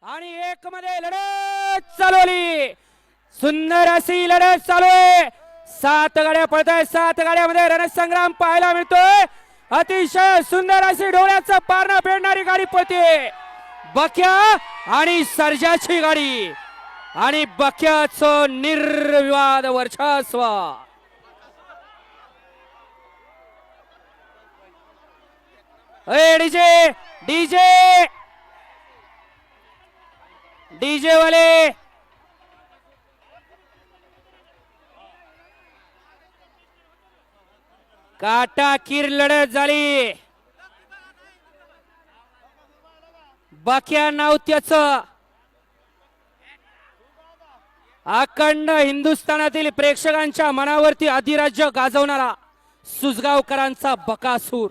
आणि एक मध्ये लढत चालवली, सुंदर अशी लढत चालू आहे। 7 गाड्या पळत आहेत, 7 गाड्यामध्ये रणसंग्राम पाहायला मिळतोय। अतिशय सुंदर अशी डोळ्याचं पारणं फेडणारी गाडी पळते, बक्या आणि सर्जाची गाडी, आणि बक्याचं निर्विवाद वर्चस्व। डीजे डीजे डीजे वाले काटाकीर लढत झाली। बक्या नावत्याचं अखंड हिंदुस्थानातील प्रेक्षकांच्या मनावरती अधिराज्य गाजवणारा सुजगावकरांचा बकासूर।